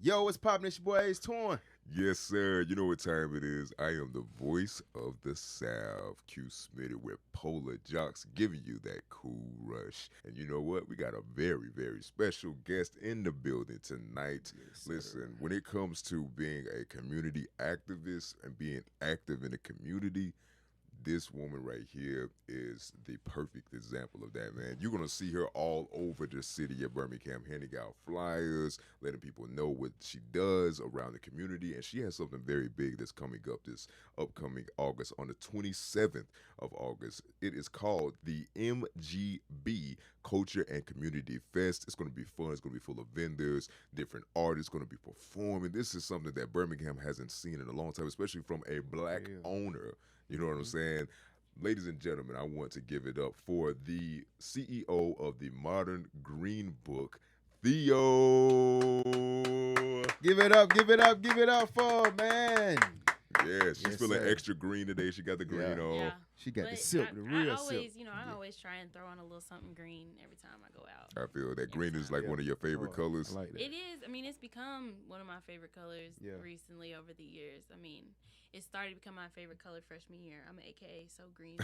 Yo, what's poppin'? It's your boy Ace Torn. Yes, sir. You know what time it is. I am the voice of the South, Q Smitty with Polar Joqs, giving you that cool rush. And you know what? We got a very, very special guest in the building tonight. Yes, Listen, when it comes to being a community activist and being active in the community, this woman right here is the perfect example of that, man. You're gonna see her all over the city of Birmingham, handing out flyers, letting people know what she does around the community, and she has something very big that's coming up this upcoming August on the 27th of August. It is called the MGB Culture and Community Fest. It's gonna be fun. It's gonna be full of vendors, different artists gonna be performing. This is something that Birmingham hasn't seen in a long time, especially from a black Yeah. owner. You know what I'm saying? Ladies and gentlemen, I want to give it up for the CEO of the Modern Green Book, Theo. Give it up for man. Yeah, she's Yes, feeling sir. extra green today. She got the green Yeah. on. Yeah. She got the But silk, I, the I real always, silk. I Yeah. always try and throw on a little something green every time I go out. I feel that Every green is time. like Yeah. one of your favorite Oh, colors. I like that. It is. I mean, it's become one of my favorite colors Yeah. recently over the years. I mean, it started to become my favorite color freshman year. I'm an AKA, so green's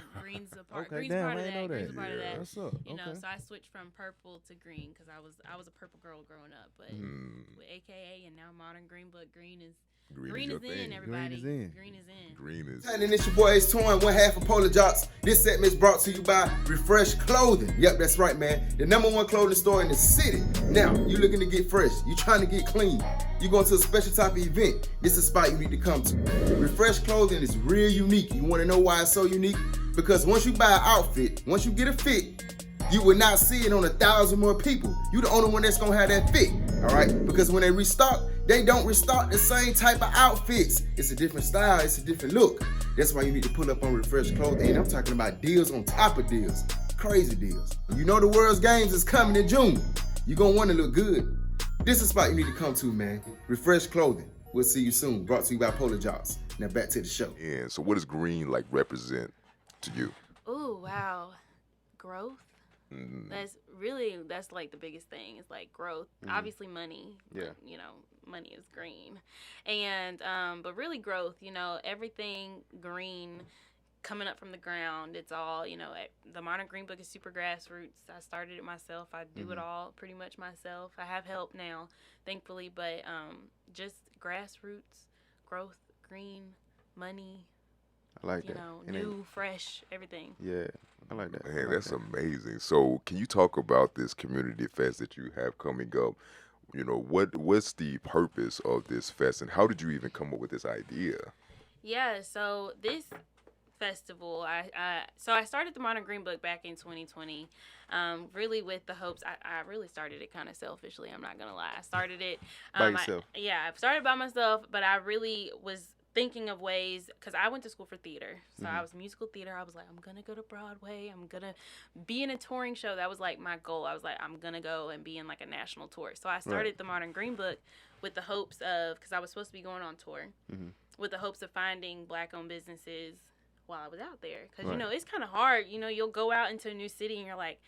a part. Okay, Green's damn, part I of ain't that. know Green's a that. part of Yeah. that. What's up? You know, Okay. so I switched from purple to green because I was a purple girl growing up, but with AKA and now modern green, but green is Green is your in thing. everybody. Green is in. Green is in. Green is. And it's your boy Ace Torn, one half of Polar Joqs. This segment is brought to you by Refresh Clothing. Yep, that's right, man. The #1 clothing store in the city. Now, you looking to get fresh, you trying to get clean, you going to a special type of event, this is a spot you need to come to. Refresh Clothing is real unique. You want to know why it's so unique? Because once you buy an outfit, once you get a fit, you will not see it on 1,000 more people. You the only one that's gonna have that fit, all right? Because when they restock, they don't restock the same type of outfits. It's a different style, it's a different look. That's why you need to pull up on Refresh Clothing. And I'm talking about deals on top of deals, crazy deals. You know the World's Games is coming in June. You're gonna wanna look good. This is a spot you need to come to, man. Refresh Clothing. We'll see you soon. Brought to you by Polar Joqs. Now back to the show. And so, what does green like represent to you? Ooh, wow. Growth. Mm, That's like the biggest thing. It's like growth. Obviously money. Yeah. Money is green. And but really growth, everything green coming up from the ground. It's all, the Modern Green Book is super grassroots. I started it myself. I do it all pretty much myself. I have help now, thankfully, but just grassroots, growth, green, money, I like that. And then- new, fresh, everything. yeah, I like that. I Man, like that's that. amazing. So, can you talk about this community fest that you have coming up? You know, what's the purpose of this fest, and how did you even come up with this idea? Yeah, so this festival, I started the Modern Green Book back in 2020, really with the hopes. I really started it kind of selfishly. I'm not gonna lie. I started it By yourself. I started by myself, but I really was thinking of ways because I went to school for theater, so I was musical theater. I was like, I'm gonna go to Broadway. I'm gonna be in a touring show. That was like my goal. I was like, I'm gonna go and be in like a national tour. So I started the Modern Green Book with the hopes of, because I was supposed to be going on tour, with the hopes of finding black-owned businesses while I was out there. Because, it's kind of hard. You'll go out into a new city and you're like,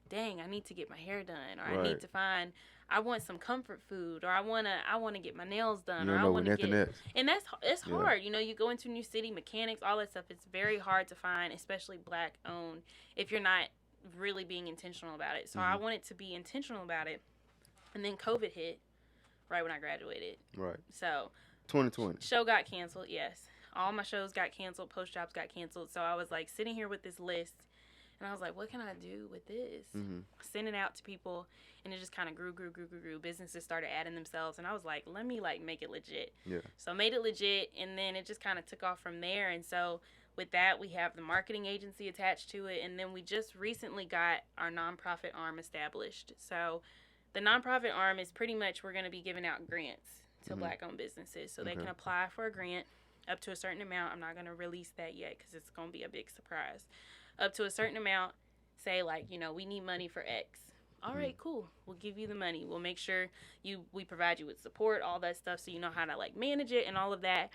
dang, I need to get my hair done. Or I need to find, I want some comfort food. Or I want to get my nails done. You Or don't I know want to nothing get, else. and it's Yeah. hard. You go into a new city, mechanics, all that stuff. It's very hard to find, especially black-owned, if you're not really being intentional about it. So I wanted to be intentional about it. And then COVID hit right when I graduated. Right. So 2020. show got canceled, yes. All my shows got canceled, post jobs got canceled. So I was like sitting here with this list and I was like, what can I do with this? Send it out to people, and it just kind of grew. Businesses started adding themselves, and I was like, let me make it legit. Yeah. So I made it legit, and then it just kind of took off from there. And so with that, we have the marketing agency attached to it, and then we just recently got our nonprofit arm established. So the nonprofit arm is pretty much, we're going to be giving out grants to black-owned businesses, so they can apply for a grant up to a certain amount. I'm not going to release that yet because it's going to be a big surprise. Up to a certain amount, say we need money for X. All right, cool. We'll give you the money. We'll make sure we provide you with support, all that stuff, so you know how to manage it and all of that.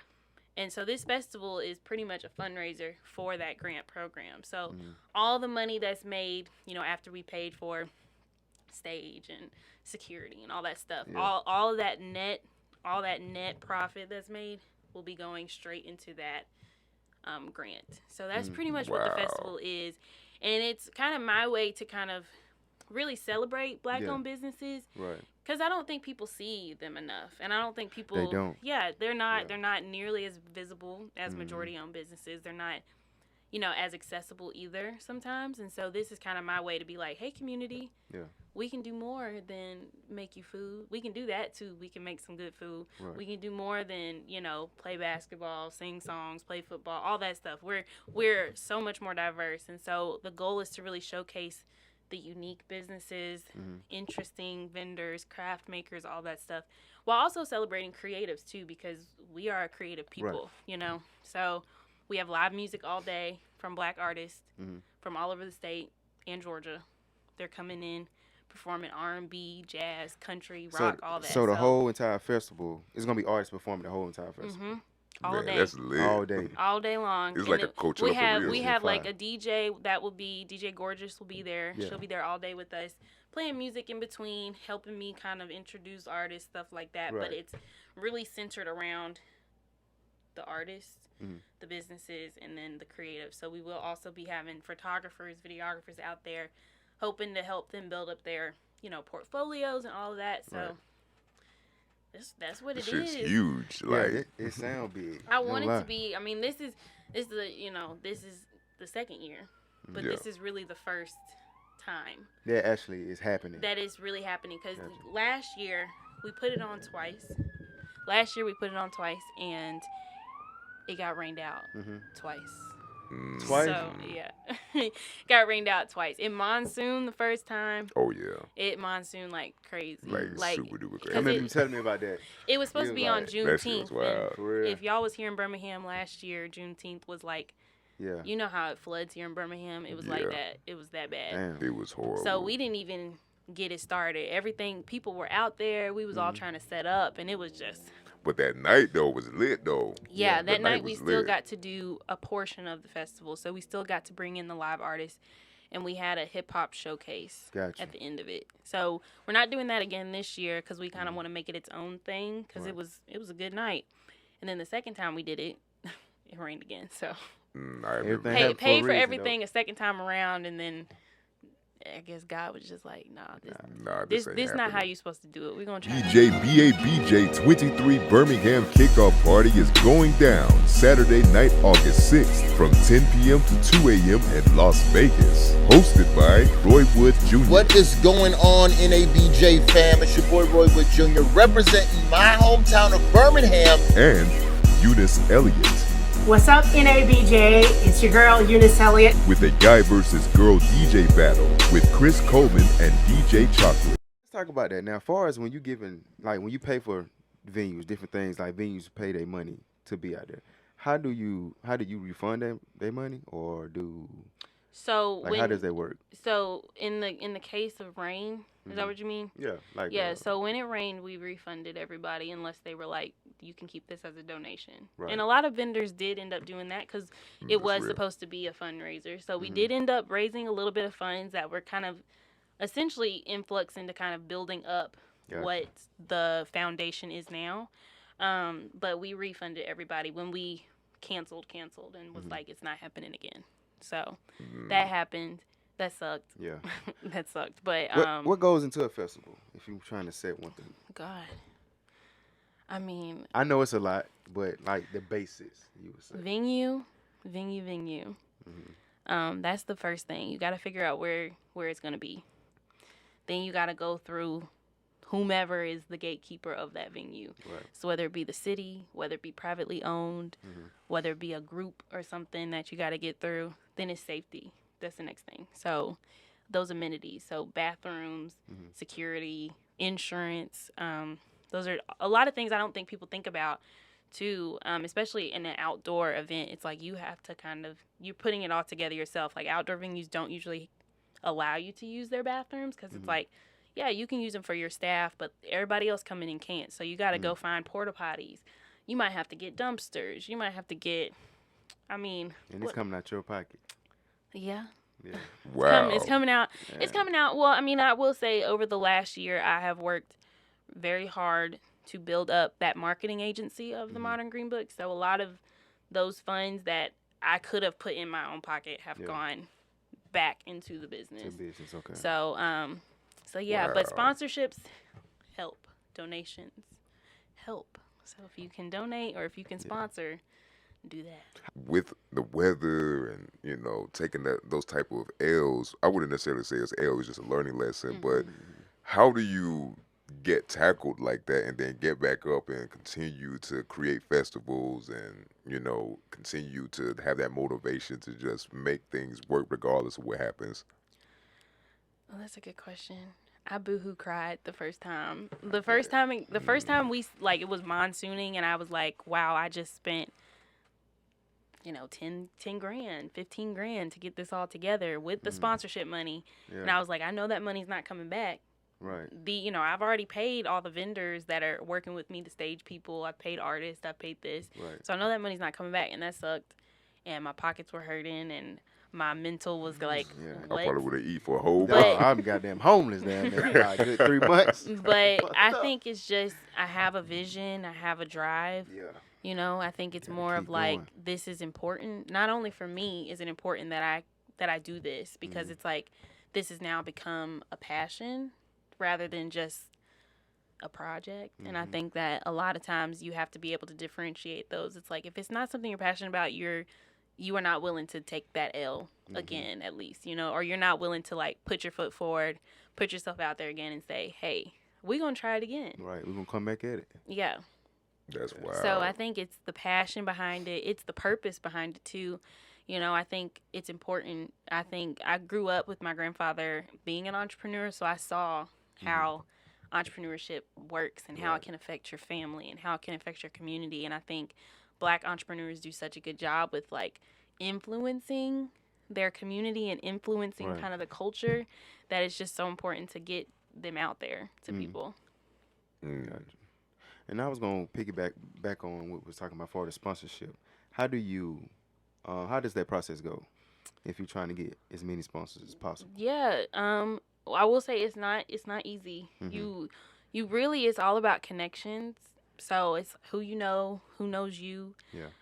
And so this festival is pretty much a fundraiser for that grant program. So all the money that's made, after we paid for stage and security and all that stuff, all of that net all that net profit that's made will be going straight into that grant. So that's pretty much what the festival is. And it's kind of my way to kind of really celebrate Black-owned businesses. Right. Because I don't think people see them enough. And I don't think people... They don't. Yeah, they're not nearly as visible as majority-owned businesses. They're not, as accessible either sometimes. And so this is kind of my way to be like, hey, community. Yeah. We can do more than make you food. We can do that, too. We can make some good food. Right. We can do more than, play basketball, sing songs, play football, all that stuff. We're so much more diverse. And so the goal is to really showcase the unique businesses, interesting vendors, craft makers, all that stuff, while also celebrating creatives, too, because we are a creative people, So we have live music all day from Black artists from all over the state and Georgia. They're coming in, performing R&B, jazz, country, rock, all that. So the whole entire festival is going to be artists performing the whole entire festival. All day. That's lit. All day long. It's like a Coachella for real. We have like a DJ that will be, DJ Gorgeous will be there. Yeah. She'll be there all day with us, playing music in between, helping me kind of introduce artists, stuff like that. Right. But it's really centered around the artists, the businesses, and then the creatives. So we will also be having photographers, videographers out there, hoping to help them build up their, portfolios and all of that. So that's what it is. It's huge. Like it sounds big. I want it to be. I mean, this is the second year, but this is really the first time that actually is happening. That is really happening because last year we put it on twice. Last year we put it on twice, and it got rained out twice. Twice? So, yeah. Got rained out twice. It monsooned the first time. Oh, yeah. It monsooned like crazy. Like super duper crazy. I remember you telling me about that. It was supposed to be on Juneteenth. Wow. If y'all was here in Birmingham last year, Juneteenth was like, yeah. You know how it floods here in Birmingham? It was like that. It was that bad. Damn. It was horrible. So we didn't even get it started. Everything, people were out there. We was all trying to set up, and it was just... But that night, though, was lit, though. Yeah, that night we still got to do a portion of the festival. So we still got to bring in the live artists, and we had a hip-hop showcase at the end of it. So we're not doing that again this year because we kind of want to make it its own thing because it was a good night. And then the second time we did it, it rained again. So pay for everything a second time around, and then... I guess God was just like, this not how you supposed to do it. We're going to try DJ BABJ 23 Birmingham Kickoff Party is going down Saturday night, August 6th from 10 p.m. to 2 a.m. at Las Vegas. Hosted by Roy Wood Jr. What is going on, NABJ fam? It's your boy Roy Wood Jr. representing my hometown of Birmingham. And Eunice Elliott. What's up, NABJ? It's your girl, Eunice Elliott. With a guy versus girl DJ battle with Chris Coleman and DJ Chocolate. Let's talk about that. Now, as far as when you when you pay for venues, different things, like venues pay their money to be out there, how do you refund their money, or So how does that work? So in the case of rain, is that what you mean? Yeah, so when it rained, we refunded everybody unless they were like, you can keep this as a donation. Right. And a lot of vendors did end up doing that because it was supposed to be a fundraiser. So we did end up raising a little bit of funds that were kind of essentially influx into kind of building up what the foundation is now. But we refunded everybody when we canceled and was like, it's not happening again. So that happened. That sucked. Yeah. That sucked. But what goes into a festival if you're trying to set one thing? God. I mean, I know it's a lot, but like the basics, you would say. Venue. That's the first thing. You got to figure out where it's going to be. Then you got to go through whomever is the gatekeeper of that venue. Right. So whether it be the city, whether it be privately owned, whether it be a group or something that you got to get through, then it's safety. That's the next thing. So those amenities, so bathrooms, security, insurance, those are a lot of things I don't think people think about too, especially in an outdoor event. It's like you have to you're putting it all together yourself. Like outdoor venues don't usually allow you to use their bathrooms because it's like, yeah, you can use them for your staff, but everybody else coming in can't. So you got to go find porta potties. You might have to get dumpsters. You might have to get, and it's coming out your pocket. Yeah. Yeah. Wow. It's coming out. Yeah. It's coming out. Well, I will say over the last year, I have worked very hard to build up that marketing agency of the Modern Green Book. So a lot of those funds that I could have put in my own pocket have gone back into the business. Okay. So, but sponsorships help. Donations help. So if you can donate or if you can sponsor, do that. With the weather and, you know, taking those type of L's, I wouldn't necessarily say it's L, it's just a learning lesson, but how do you get tackled like that and then get back up and continue to create festivals and, you know, continue to have that motivation to just make things work regardless of what happens? Well, that's a good question. I boohoo cried the first time. The first time we, like, it was monsooning and I was like, wow, I just spent, you know, 10 grand, 15 grand to get this all together with the sponsorship money. And I was like, I know that money's not coming back. Right. You know, I've already paid all the vendors that are working with me, the stage people. I've paid artists. I've paid this. Right. So I know that money's not coming back, and that sucked. And my pockets were hurting, and my mental was like, what? I probably would have eat for a whole But- month. I'm goddamn homeless down there. For a good 3 months. But I think it's just I have a vision. I have a drive. Yeah. You know, I think it's more of keep like, going. this is important. Not only for me is it important that I do this, because it's like this has now become a passion rather than just a project. And I think that a lot of times you have to be able to differentiate those. It's like, if it's not something you're passionate about, you are not willing to take that L again, at least, you know, or you're not willing to like put your foot forward, put yourself out there again and say, hey, we're going to try it again. Right. We're going to come back at it. Yeah. That's wild. So I think it's the passion behind it. It's the purpose behind it too. You know, I think it's important. I think I grew up with my grandfather being an entrepreneur, so I saw how entrepreneurship works and how it can affect your family and how it can affect your community. And I think Black entrepreneurs do such a good job with like influencing their community and influencing kind of the culture, that it's just so important to get them out there to people. Gotcha. And I was going to piggyback back on what we was talking about for the sponsorship. How does that process go if you're trying to get as many sponsors as possible? Yeah, I will say it's not easy. You really, it's all about connections. So it's who you know, who knows you,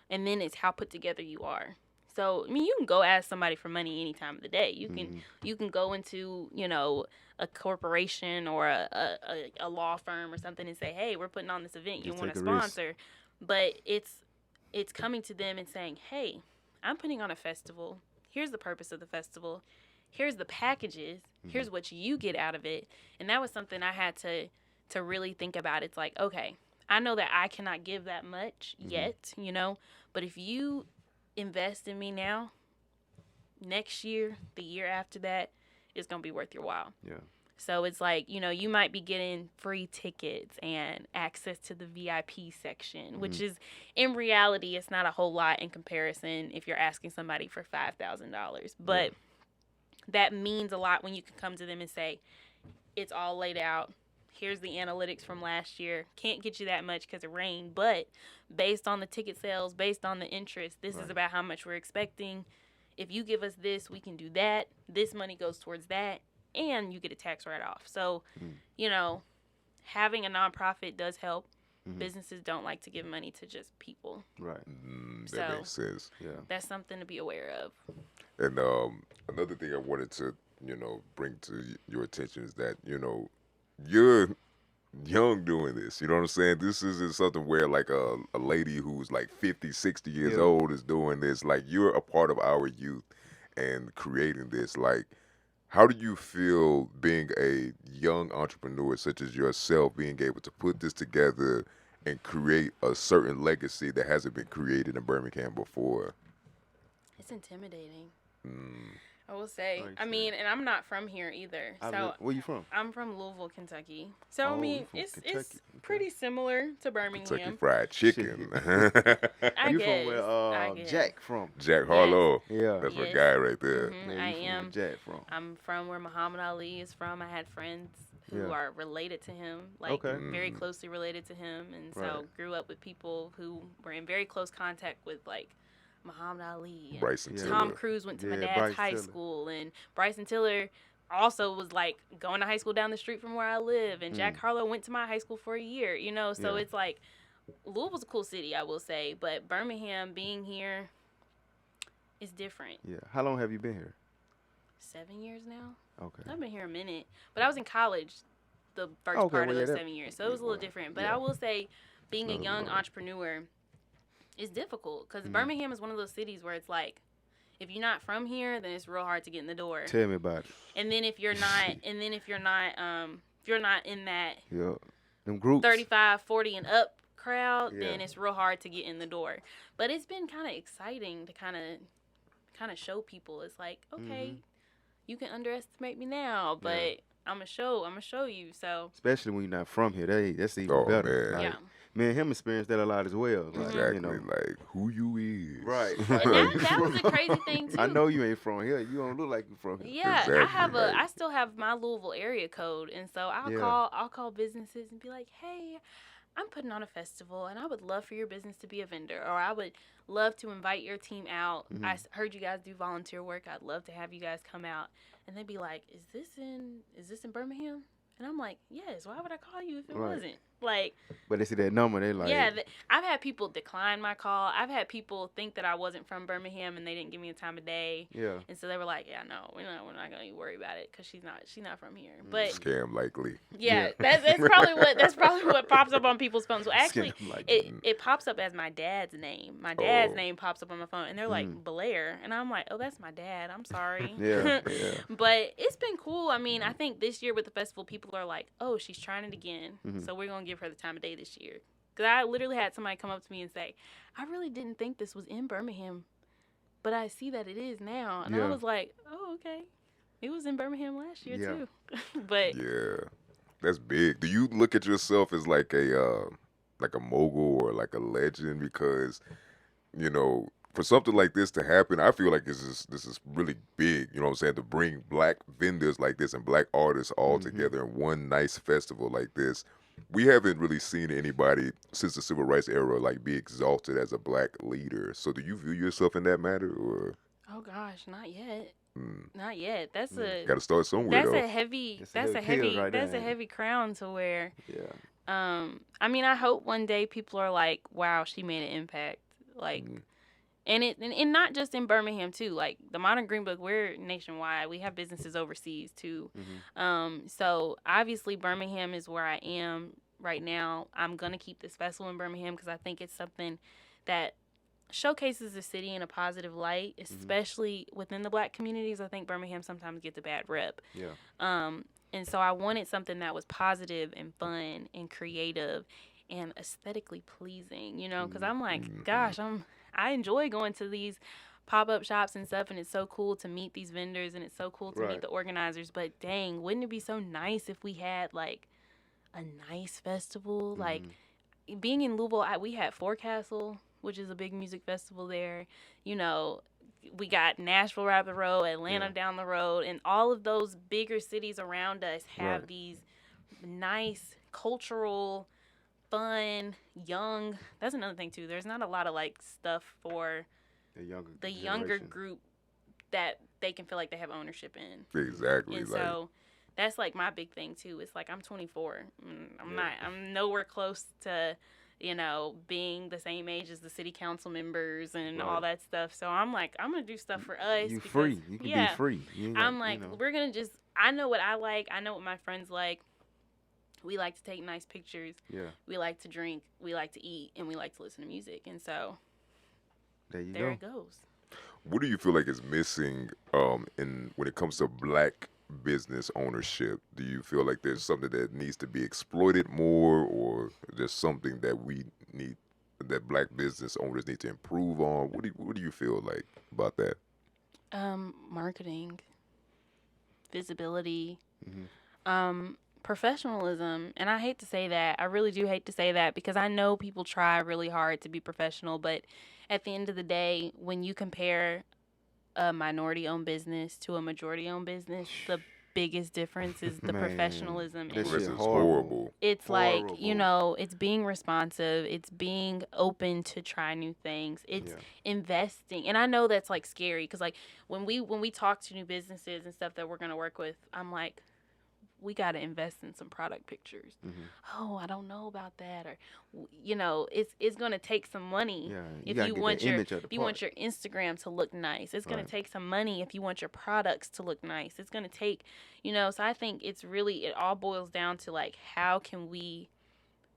and then it's how put together you are. So I mean, you can go ask somebody for money any time of the day. You can go into, you know, a corporation or a law firm or something and say, hey, we're putting on this event, you want to sponsor? But it's coming to them and saying, hey, I'm putting on a festival. Here's the purpose of the festival. Here's the packages. Here's what you get out of it. And that was something I had to really think about. It's like, okay, I know that I cannot give that much yet, you know, but if you invest in me now, next year, the year after that, it's going to be worth your while. Yeah. So it's like, you know, you might be getting free tickets and access to the VIP section, which is, in reality, it's not a whole lot in comparison if you're asking somebody for $5,000. But that means a lot when you can come to them and say, it's all laid out. Here's the analytics from last year. Can't get you that much because of rain, but based on the ticket sales, based on the interest, this is about how much we're expecting. If you give us this, we can do that. This money goes towards that, and you get a tax write-off. So, you know, having a nonprofit does help. Businesses don't like to give money to just people. Right. That So- makes sense. Yeah. That's something to be aware of. And another thing I wanted to, you know, bring to your attention is that, you know, you're young doing this. You know what I'm saying? This isn't something where like a lady who's like 50, 60 years old is doing this. Like, you're a part of our youth and creating this. Like, how do you feel being a young entrepreneur such as yourself, being able to put this together and create a certain legacy that hasn't been created in Birmingham before? It's intimidating. I will say. I mean, and I'm not from here either. Where you from? I'm from Louisville, Kentucky. So I Oh, mean, you from it's Kentucky. Okay. pretty similar to Kentucky Birmingham. Fried Chicken. I You guess. from where I guess. Jack from? Jack Harlow. Yeah. That's my Yes. guy right there. Mhm, Yeah, I you from am. where Jack from? I'm from where Muhammad Ali is from. I had friends who Yeah. are related to him, like Okay. very closely related to him, and so Right. grew up with people who were in very close contact with like Muhammad Ali. And Bryson Yeah. Tiller. Tom Cruise went to my Yeah, dad's Bryson high Tiller. school, and Bryson Tiller also was like going to high school down the street from where I live, and Jack Harlow went to my high school for a year, you know. So it's like Louisville's a cool city, I will say, but Birmingham being here is different. Yeah. How long have you been here? 7 years now. Okay. I've been here a minute, but I was in college the first Okay, part well, of yeah, those that- 7 years, so it was a little different. But yeah. I will say, being a Another young one. entrepreneur is difficult because Birmingham is one of those cities where it's like, if you're not from here, then it's real hard to get in the door. Tell me about it. And then if you're not, if you're not in that Yeah. Them groups. 35, 40 and up crowd, Yeah. then it's real hard to get in the door. But it's been kind of exciting to kind of show people. It's like, okay, you can underestimate me now, but I'm gonna show you. So Especially when you're not from here. That's even Oh, better. man. Like, yeah. me and him experienced that a lot as well. Like, Exactly. You know, Like who you is. Right. And that was a crazy thing too. I know you ain't from here. You don't look like you from here. Yeah, Exactly, right. I still have my Louisville area code, and so I'll call businesses and be like, hey, I'm putting on a festival, and I would love for your business to be a vendor, or I would love to invite your team out. I heard you guys do volunteer work. I'd love to have you guys come out. And they'd be like, is this in Birmingham? And I'm like, yes. Why would I call you if it Right. wasn't? Like, But they see that number, they like, yeah, I've had people decline my call. I've had people think that I wasn't from Birmingham and they didn't give me a time of day. yeah. And so they were like, yeah, no, we're not going to worry about it because she's not from here. But Scam likely. yeah, that's probably what pops up on people's phones. So actually, Scam like it pops up as my dad's name. My dad's name pops up on my phone, and they're like Blair, and I'm like, oh, that's my dad. I'm sorry. Yeah, yeah. But it's been cool. I mean, I think this year with the festival, people are like, oh, she's trying it again, so we're gonna give her the time of day this year. Because I literally had somebody come up to me and say, I really didn't think this was in Birmingham, but I see that it is now, and I Yeah. was like, oh, okay. It was in Birmingham last year Yeah. too. But Yeah. That's big. Do you look at yourself as like a mogul or like a legend? Because, you know, for something like this to happen, I feel like this is really big, you know what I'm saying, to bring black vendors like this and black artists all together in one nice festival like this. We haven't really seen anybody since the civil rights era like be exalted as a black leader. So do you view yourself in that matter, or oh gosh, not yet. Not yet. That's got to start somewhere that's though? a heavy It's a that's a heavy kill heavy right that's there. a heavy crown to wear. Yeah. I mean, I hope one day people are like, wow, she made an impact. Like and not just in Birmingham too. Like the Modern Green Book, we're nationwide. We have businesses overseas too. So obviously Birmingham is where I am right now. I'm gonna keep this festival in Birmingham because I think it's something that showcases the city in a positive light, especially within the black communities. I think Birmingham sometimes gets a bad rep. Yeah. And so I wanted something that was positive and fun and creative and aesthetically pleasing, you know, because I'm like, gosh, I enjoy going to these pop-up shops and stuff, and it's so cool to meet these vendors, and it's so cool to meet Right. the organizers. But dang, wouldn't it be so nice if we had like a nice festival? Like being in Louisville, we had Forecastle, which is a big music festival there. You know, we got Nashville right up the road, Atlanta down the road, and all of those bigger cities around us have Right. these nice cultural, fun, young. That's another thing too. There's not a lot of like stuff for The younger younger generation. group that they can feel like they have ownership in. Exactly. And like, so that's like my big thing too. It's like I'm 24. I'm nowhere close to, you know, being the same age as the city council members and all that stuff. So I'm like, I'm gonna do stuff for us. You because, free. You can yeah, be free. You ain't I'm got- like, you know. we're gonna just. I know what I like. I know what my friends like. We like to take nice pictures. Yeah. We like to drink. We like to eat, and we like to listen to music. And so There you there go. it goes. what do you feel like is missing in when it comes to black business ownership? Do you feel like there's something that needs to be exploited more, or there's something that black business owners need to improve on? What do you feel like about that? Marketing, visibility, professionalism. And I hate to say that. I really do hate to say that because I know people try really hard to be professional. But at the end of the day, when you compare a minority-owned business to a majority-owned business, the biggest difference is the Man, professionalism. that And shit This is horrible. horrible. it's like, Horrible. it's being responsive, it's being open to try new things, it's Yeah. investing. And I know that's like scary because like when we talk to new businesses and stuff that we're going to work with, I'm like, we got to invest in some product pictures. Oh, I don't know about that. Or it's going to take some money. Yeah, you If gotta you get want the your image of the if you want part. your Instagram to look nice, it's going Right. to take some money. If you want your products to look nice, it's going to take, so I think it all boils down to like, how can we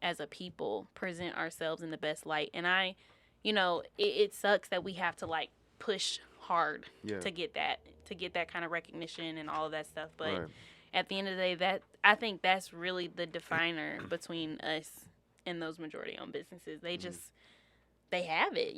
as a people present ourselves in the best light? And it sucks that we have to like push hard Yeah. to get that kind of recognition and all of that stuff. But Right. at the end of the day, that I think that's really the definer between us and those majority-owned businesses. They just they have it.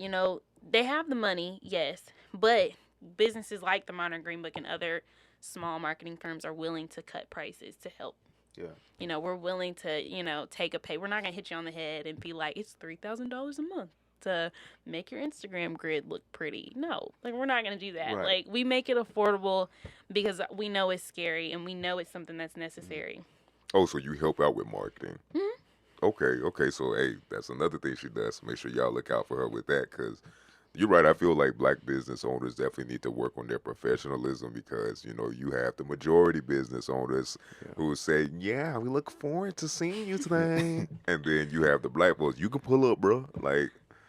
They have the money, yes, but businesses like the Modern Green Book and other small marketing firms are willing to cut prices to help. Yeah. We're willing to take a pay. We're not gonna hit you on the head and be like, it's $3,000 a month to make your Instagram grid look pretty. No, like, we're not gonna do that. Right. Like, we make it affordable because we know it's scary and we know it's something that's necessary. Oh, so you help out with marketing? Mhm. Okay. So hey, that's another thing she does. Make sure y'all look out for her with that, because you're right. I feel like black business owners definitely need to work on their professionalism, because you have the majority business owners who say, "Yeah, we look forward to seeing you today," and then you have the black folks. You can pull up, bro.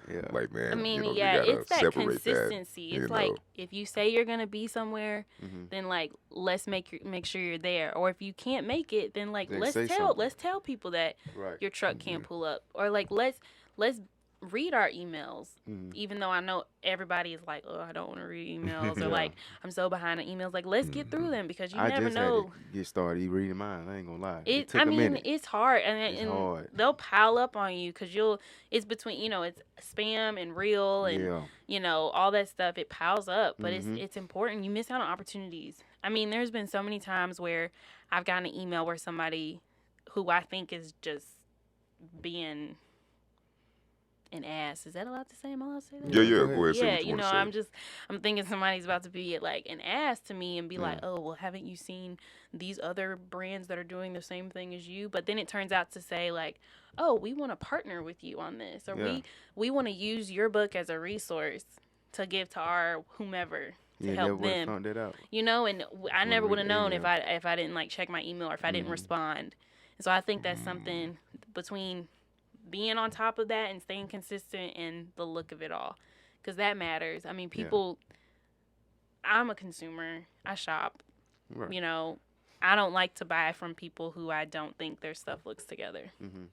Yeah. Like, man, I mean, you yeah, gotta it's that separate consistency. that. It's like, if you say you're gonna be somewhere, Mhm. then like, let's make sure you're there. Or if you can't make it, then like, Then let's say tell something. let's tell people that Right. your truck can't pull up. Or like, let's read our emails. Mhm. Even though I know everybody is like, oh, I don't want to read emails, or Yeah. like, I'm so behind on emails. Like, let's get through them, because you I never just know. had to get started reading mine. I ain't gonna lie. It I took a mean, minute. it's hard, and It's hard. they'll pile up on you because it's between, it's spam and real and Yeah. all that stuff. It piles up, but Mhm. it's important. You miss out on opportunities. I mean, there's been so many times where I've gotten an email where somebody who I think is just being an ass. Is that allowed to say? Am I allowed to say that? Yeah. Go Go ahead. Say Yeah, what you want to say. I'm thinking somebody's about to be like an ass to me and be like, Yeah. oh, well, haven't you seen these other brands that are doing the same thing as you? But then it turns out to say like, oh, we want to partner with you on this, or Yeah. we want to use your book as a resource to give to our whomever to Yeah, help never would have them. found that out. And I Wouldn't never would have read the known email. if I didn't like check my email, or if I didn't Mhm. respond. And so I think that's something between being on top of that and staying consistent and the look of it all, because that matters. I mean, people. I'm a consumer. I shop. Right. I don't like to buy from people who I don't think their stuff looks together. Mhm.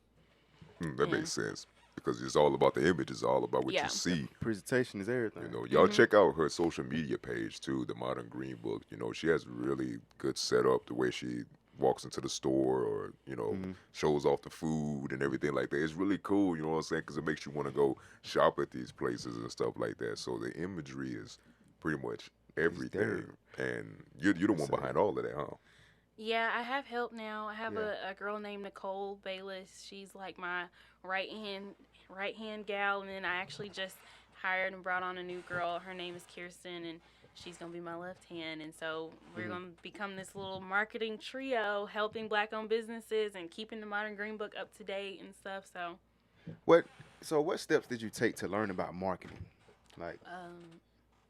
That makes sense, because it's all about the image. It's all about what Yeah. you see. Presentation is everything. Y'all check out her social media page too, the Modern Green Book. She has really good setup, the way she walks into the store, or shows off the food and everything like that. It's really cool, you know what I'm saying? Because it makes you want to go shop at these places and stuff like that. So the imagery is pretty much everything, and you're the one behind all of that, huh? Yeah, I have help now. I have Yeah. a girl named Nicole Bayless. She's like my right hand gal, and then I actually just hired and brought on a new girl. Her name is Kirsten, and she's gonna be my left hand. And so we're gonna become this little marketing trio, helping Black-owned businesses and keeping the Modern Green Book up to date and stuff. So, What steps did you take to learn about marketing? Like, um,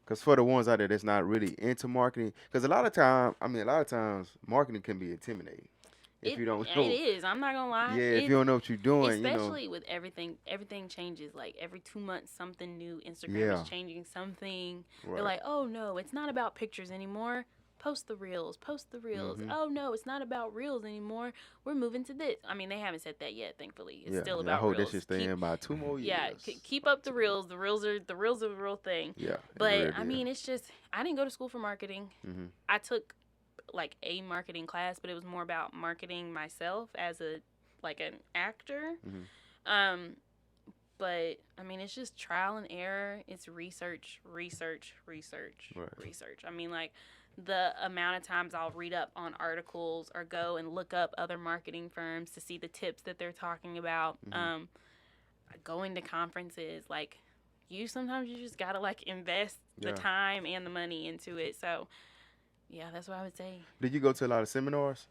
because for the ones out there that's not really into marketing, because a lot of times marketing can be intimidating if you don't know. it is. I'm not gonna lie. Yeah, if you don't know what you're doing, Especially with everything changes. Like every 2 months, something new. Instagram Yeah. is changing something. Right. They're like, oh no, it's not about pictures anymore. Post the reels. Mhm. Oh no, it's not about reels anymore. We're moving to this. I mean, they haven't said that yet, thankfully. It's still I about hope reels. that shit stay in about 2 more years. Yeah, keep up the reels. The reels are the real thing. Yeah. But I mean, it's just, I didn't go to school for marketing. Mhm. I took like a marketing class, but it was more about marketing myself as an actor. Mhm. But I mean, it's just trial and error. It's research. Right. I mean, like, the amount of times I'll read up on articles or go and look up other marketing firms to see the tips that they're talking about. Going to conferences, like, sometimes you just gotta like invest the Yeah. time and the money into it. So Yeah, that's what I would say. Did you go to a lot of seminars?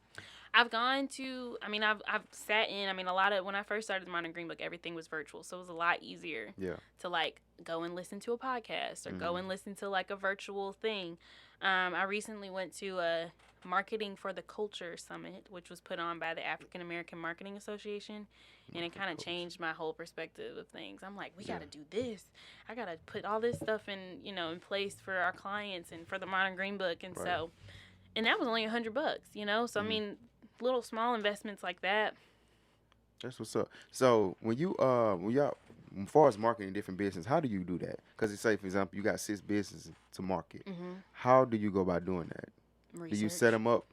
I've gone to, I mean, I've sat in, I mean, a lot of, when I first started the Modern Green Book, everything was virtual. So it was a lot easier Yeah. to like go and listen to a podcast or go and listen to like a virtual thing. I recently went to a Marketing for the Culture Summit, which was put on by the African American Marketing Association. And it kind of changed my whole perspective of things. I'm like, we got to do this. I got to put all this stuff in, you know, in place for our clients and for the Modern Green Book. And so, and that was only $100, you know? So, I mean, little small investments like that. That's what's up. So when y'all, as far as marketing different business, how do you do that? Because it's say, for example, you got 6 businesses to market. How do you go about doing that? Research. Do you set them up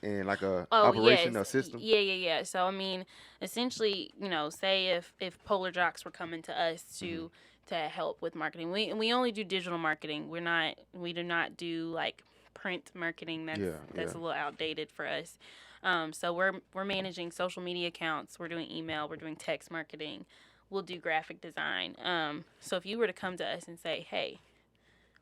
in like a operation or system? Yeah. So I mean, essentially, you know, say if Polar Joqs were coming to us to help with marketing, we only do digital marketing. We do not do like print marketing. That's a little outdated for us. So we're managing social media accounts. We're doing email. We're doing text marketing. We'll do graphic design. So if you were to come to us and say, hey,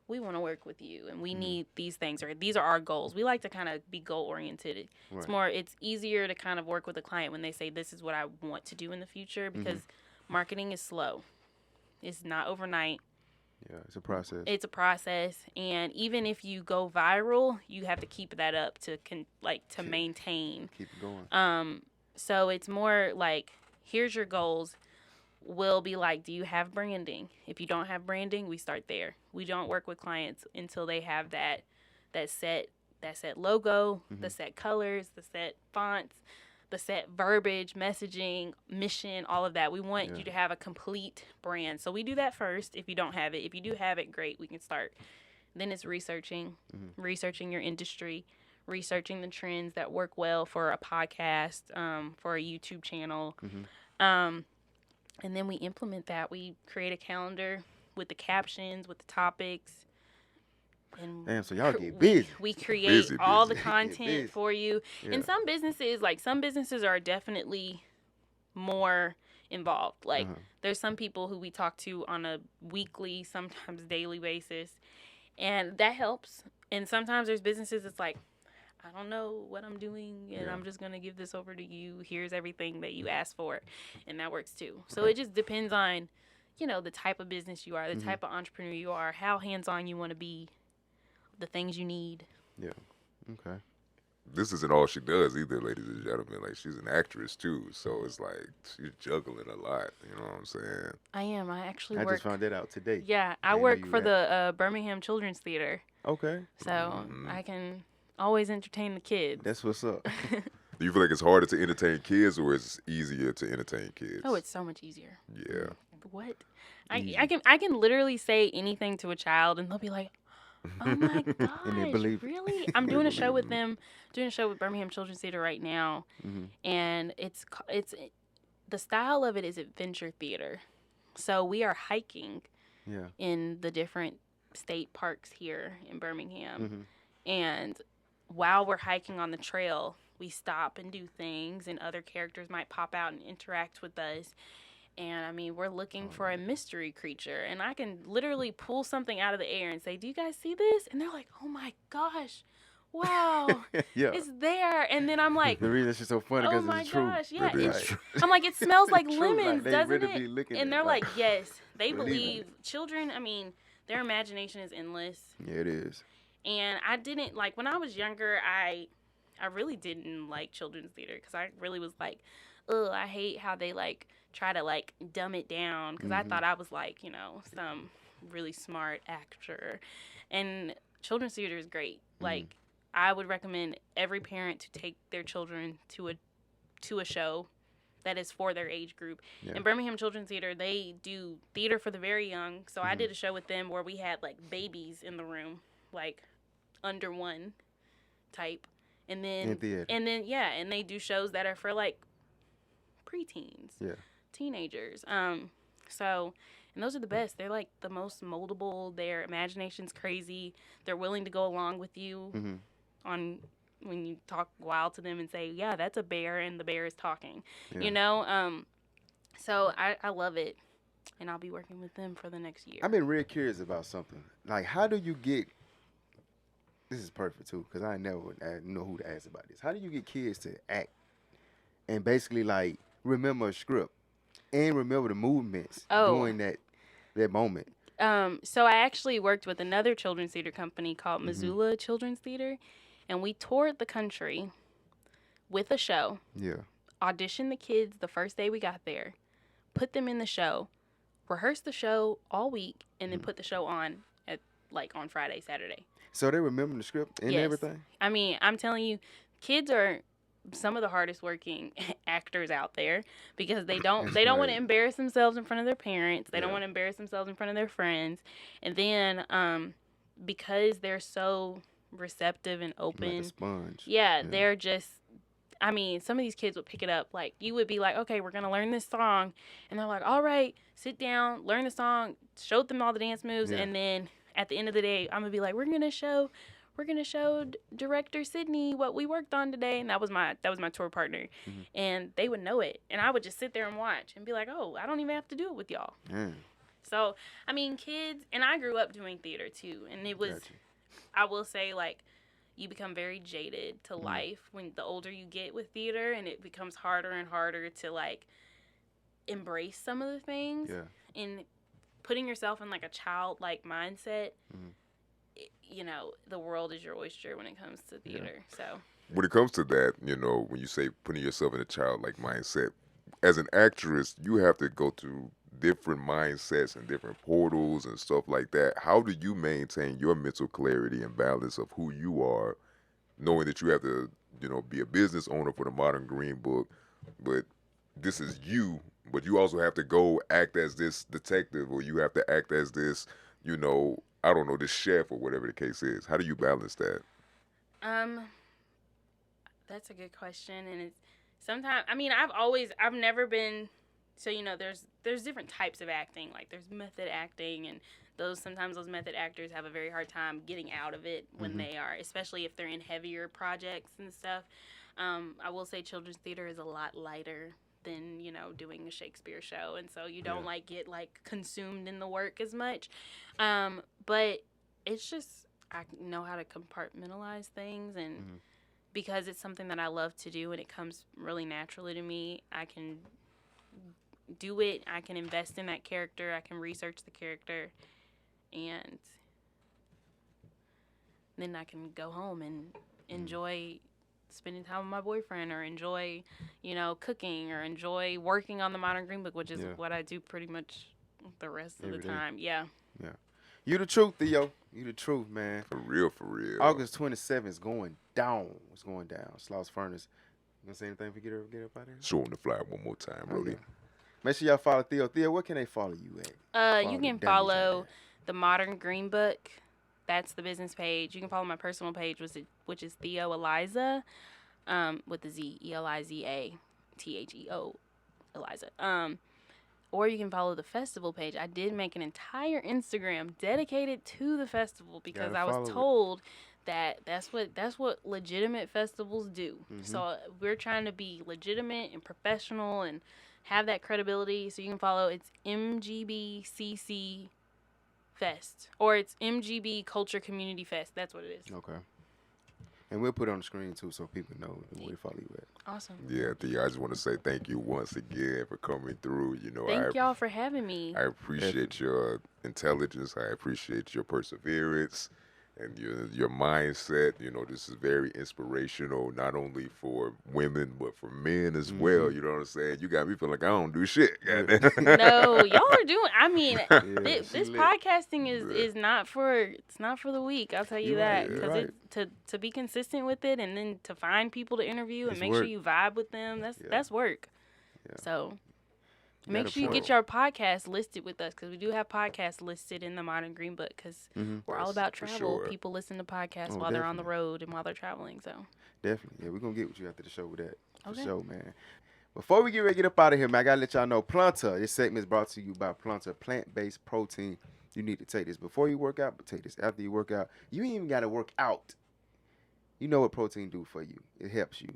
we want to work with you and we need these things, or these are our goals. We like to kind of be goal oriented. Right. It's easier to kind of work with a client when they say, this is what I want to do in the future, because marketing is slow. It's not overnight. Yeah, it's a process. It's a process, and even if you go viral, you have to keep that up to maintain. Keep it going. So it's more like, here's your goals. We'll be like, do you have branding? If you don't have branding, we start there. We don't work with clients until they have that set logo, the set colors, the set fonts, the set verbiage, messaging, mission, all of that. We want you to have a complete brand. So we do that first if you don't have it. If you do have it, great, we can start. Then it's researching your industry, researching the trends that work well for a podcast, for a YouTube channel. And then we implement that. We create a calendar with the captions, with the topics. And Damn, so y'all get busy. We create all the Busy. content for you. Yeah. And some businesses are definitely more involved. Like there's some people who we talk to on a weekly, sometimes daily basis. And that helps. And sometimes there's businesses that's like, I don't know what I'm doing, and I'm just going to give this over to you. Here's everything that you asked for. And that works too. So it just depends on, you know, the type of business you are, the type of entrepreneur you are, how hands-on you want to be, the things you need. Yeah. Okay. This isn't all she does either, ladies and gentlemen. Like, she's an actress too, so it's like she's juggling a lot. You know what I'm saying? I am. I actually I work. just found that out today. Yeah, I didn't know work you for were the Birmingham Children's Theater. Okay. So I can always entertain the kids. That's what's up. Do you feel like it's harder to entertain kids, or it's easier to entertain kids? Oh, it's so much easier. Yeah. What? I can literally say anything to a child and they'll be like, oh my gosh, believe it. really? I'm doing a show with them, doing a show with Birmingham Children's Theater right now, and it's the style of it is adventure theater. So we are hiking in the different state parks here in Birmingham, and while we're hiking on the trail, we stop and do things, and other characters might pop out and interact with us. And, I mean, we're looking for a mystery creature. And I can literally pull something out of the air and say, do you guys see this? And they're like, oh, my gosh. Wow. It's there. And then I'm like, The reason it's just so funny oh, because my it's true. gosh. Yeah. It is true. I'm like, it smells like True, lemons, they doesn't really it? be looking And at they're it like, like, yes. They believe believe. Children, I mean, their imagination is endless. Yeah, it is. And I didn't, like, when I was younger, I really didn't like children's theater because I really was like, ugh, I hate how they, like, try to, like, dumb it down because I thought I was, like, you know, some really smart actor. And children's theater is great. Like, I would recommend every parent to take their children to a show that is for their age group. Yeah. In Birmingham Children's Theater, they do theater for the very young. So I did a show with them where we had, like, babies in the room, like, under 1 type. And then, and they do shows that are for, like, preteens, teenagers. So, and those are the best. They're, like, the most moldable. Their imagination's crazy. They're willing to go along with you on when you talk wild to them and say, yeah, that's a bear, and the bear is talking, you know? So I love it, and I'll be working with them for the next year. I've been real curious about something. Like, how do you get this is perfect too, because I never know who to ask about this. How do you get kids to act and basically like remember a script and remember the movements Oh. during that moment? So I actually worked with another children's theater company called Missoula Children's Theater, and we toured the country with a show, Yeah. auditioned the kids the first day we got there, put them in the show, rehearsed the show all week, and then put the show on on Friday, Saturday. So they remember the script and Yes. everything? I mean, I'm telling you, kids are some of the hardest working actors out there because they don't want right. to embarrass themselves in front of their parents. They don't Yeah. want to embarrass themselves in front of their friends. And then because they're so receptive and Like open, a sponge. yeah, they're just I mean, some of these kids would pick it up. Like, you would be like, okay, we're going to learn this song. And they're like, all right, sit down, learn the song, show them all the dance moves. Yeah. And then at the end of the day, I'm going to be like, we're going to show director Sydney what we worked on today. And that was my tour partner. Mm-hmm. And they would know it. And I would just sit there and watch and be like, oh, I don't even have to do it with y'all. Mm. So, I mean, kids, and I grew up doing theater too. And it was, Gotcha. I will say, like, you become very jaded to life when the older you get with theater, and it becomes harder and harder to like embrace some of the things. Yeah. And putting yourself in like a childlike mindset, the world is your oyster when it comes to theater. So When it comes to that, when you say putting yourself in a childlike mindset, as an actress, you have to go through different mindsets and different portals and stuff like that. How do you maintain your mental clarity and balance of who you are, knowing that you have to, be a business owner for the Modern Green Book, but this is you, but you also have to go act as this detective, or you have to act as this, I don't know, this chef or whatever the case is. How do you balance that? that's a good question, and it's sometimes. I mean, I've never been. So there's different types of acting. Like there's method acting, and sometimes those method actors have a very hard time getting out of it when they are, especially if they're in heavier projects and stuff. I will say children's theater is a lot lighter than doing a Shakespeare show, and so you don't get consumed in the work as much. But it's just I know how to compartmentalize things, and because it's something that I love to do and it comes really naturally to me, I can do it. I can invest in that character. I can research the character, and then I can go home and enjoy spending time with my boyfriend, or enjoy, cooking, or enjoy working on the Modern Green Book, which is what I do pretty much the rest of the time. Yeah. Yeah. You the truth, Theo. You the truth, man. For real, for real. August 27th is going down. It's going down. Sloss Furnace. You gonna say anything if we get up out of here? Show them the flyer one more time, Brody. Make sure y'all follow Theo. Theo, where can they follow you at? You can follow the Modern Green Book. That's the business page. You can follow my personal page, which is Theo Eliza, with the Z, Eliza, Theo, Eliza. Or you can follow the festival page. I did make an entire Instagram dedicated to the festival because I was told that that's what legitimate festivals do. So we're trying to be legitimate and professional and have that credibility. So you can follow, it's MGBCC Fest, or it's MGB Culture Community Fest. That's what it is. Okay. And we'll put it on the screen too so people know where to follow you at. Awesome. Yeah, Theo, I just want to say thank you once again for coming through. Thank y'all for having me. I appreciate your intelligence. I appreciate your perseverance and your mindset. This is very inspirational, not only for women, but for men as well. You know what I'm saying? You got me feeling like I don't do shit. Goddamn. No, y'all are doing, I mean, this lit. podcasting is not for the weak. I'll tell you that. right, Because right. to be consistent with it, and then to find people to interview and It's make work. sure you vibe with them, that's work. Yeah. So You make gotta sure you pro. get your podcast listed with us, because we do have podcasts listed in the Modern Green Book, because we're all Yes, about for travel. sure. People listen to podcasts Oh, while they're on the definitely. road and while they're traveling. So Definitely. Yeah, we're going to get with you after the show with that. For Okay. sure, man. Before we get ready to get up out of here, man, I got to let y'all know, Plunta. This segment is brought to you by Plunta, plant-based protein. You need to take this before you work out, but take this after you work out. You ain't even got to work out. You know what protein do for you. It helps you.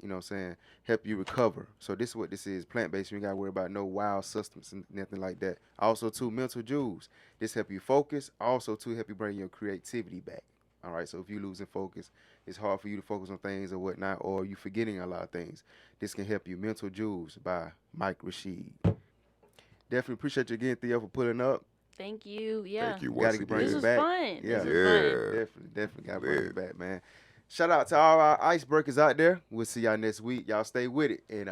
You know what I'm saying? Help you recover. So this is what this is, plant-based. You ain't got to worry about no wild substance and nothing like that. Also, too, mental jewels. This help you focus. Also, too, help you bring your creativity back. All right, so if you're losing focus, it's hard for you to focus on things or whatnot, or you forgetting a lot of things. This can help you. Mental Jewels by Mike Rashid. Definitely appreciate you again, Theo, for pulling up. Thank you. Yeah. Thank you Gotta once bring This it was back. fun. Yeah. This was fun. Yeah. Definitely gotta bring it back, man. Shout out to all our icebreakers out there. We'll see y'all next week. Y'all stay with it. And